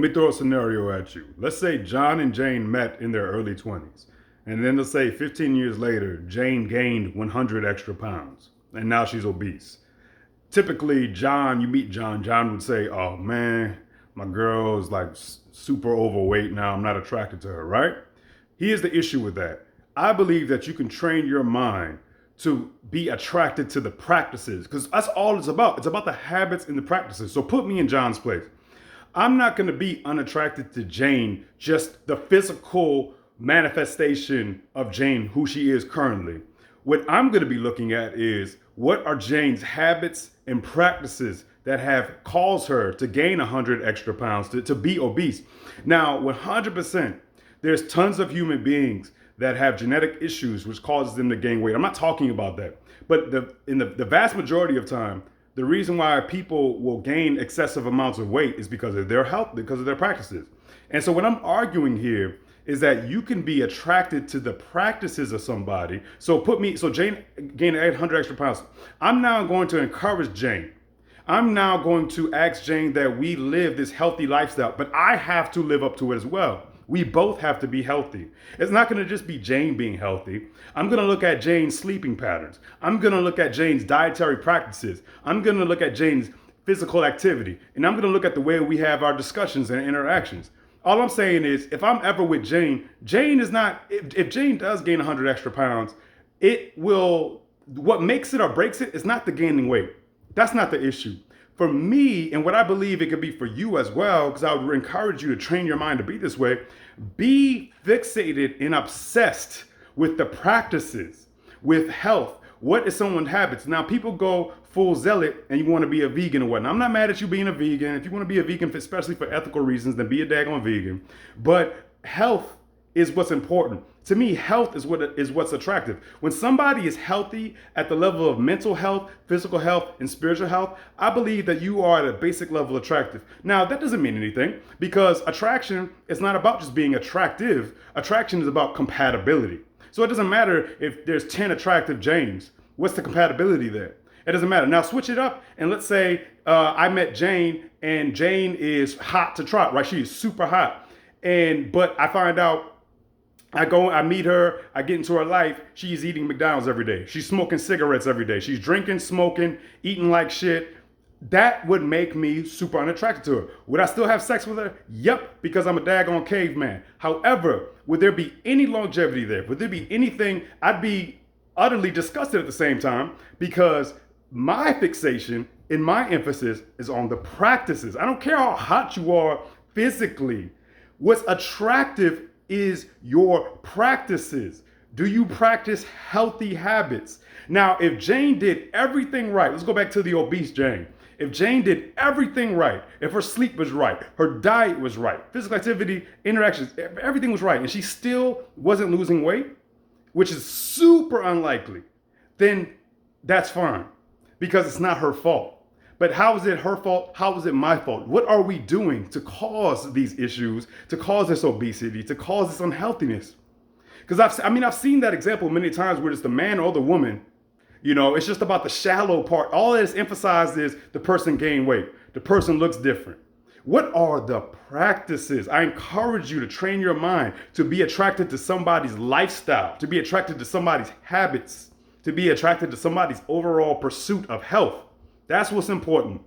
me throw a scenario at you. Let's say John and Jane met in their early 20s. And then let's say 15 years later, Jane gained 100 extra pounds. And now she's obese. Typically, you meet John would say, oh man, my girl is like super overweight now. I'm not attracted to her, right? Here's the issue with that. I believe that you can train your mind to be attracted to the practices because that's all it's about. It's about the habits and the practices. So put me in John's place. I'm not going to be unattracted to Jane, just the physical manifestation of Jane, who she is currently. What I'm going to be looking at is what are Jane's habits and practices that have caused her to gain 100 extra pounds, to be obese. Now, 100%, there's tons of human beings that have genetic issues which causes them to gain weight. I'm not talking about that. But in the vast majority of time, the reason why people will gain excessive amounts of weight is because of their health, because of their practices. And so what I'm arguing here is that you can be attracted to the practices of somebody. So Jane gained 800 extra pounds. I'm now going to encourage Jane. I'm now going to ask Jane that we live this healthy lifestyle, but I have to live up to it as well. We both have to be healthy. It's not going to just be Jane being healthy. I'm going to look at Jane's sleeping patterns. I'm going to look at Jane's dietary practices. I'm going to look at Jane's physical activity. And I'm going to look at the way we have our discussions and interactions. All I'm saying is, if I'm ever with Jane, if Jane does gain 100 extra pounds, what makes it or breaks it is not the gaining weight. That's not the issue. For me, and what I believe it could be for you as well, because I would encourage you to train your mind to be this way, be fixated and obsessed with the practices, with health. What is someone's habits? Now, people go full zealot and you want to be a vegan or whatnot. I'm not mad at you being a vegan. If you want to be a vegan, especially for ethical reasons, then be a daggone vegan. But health is what's important. To me, health is what's attractive. When somebody is healthy at the level of mental health, physical health, and spiritual health, I believe that you are at a basic level attractive. Now, that doesn't mean anything because attraction is not about just being attractive. Attraction is about compatibility. So it doesn't matter if there's 10 attractive Janes. What's the compatibility there? It doesn't matter. Now switch it up and let's say I met Jane and Jane is hot to trot, right? She is super hot. But I find out I meet her, I get into her life, she's eating McDonald's every day. She's smoking cigarettes every day. She's drinking, smoking, eating like shit. That would make me super unattracted to her. Would I still have sex with her? Yep, because I'm a daggone caveman. However, would there be any longevity there? Would there be anything? I'd be utterly disgusted at the same time because my fixation and my emphasis is on the practices. I don't care how hot you are physically. What's attractive is your practices. Do you practice healthy habits? Now, if Jane did everything right, let's go back to the obese Jane. If Jane did everything right, if her sleep was right, her diet was right, physical activity, interactions, everything was right, and she still wasn't losing weight, which is super unlikely, then that's fine because it's not her fault. But how is it her fault? How is it my fault? What are we doing to cause these issues, to cause this obesity, to cause this unhealthiness? Because I've seen that example many times where it's the man or the woman. It's just about the shallow part. All that is emphasized is the person gained weight. The person looks different. What are the practices? I encourage you to train your mind to be attracted to somebody's lifestyle, to be attracted to somebody's habits, to be attracted to somebody's overall pursuit of health. That's what's important.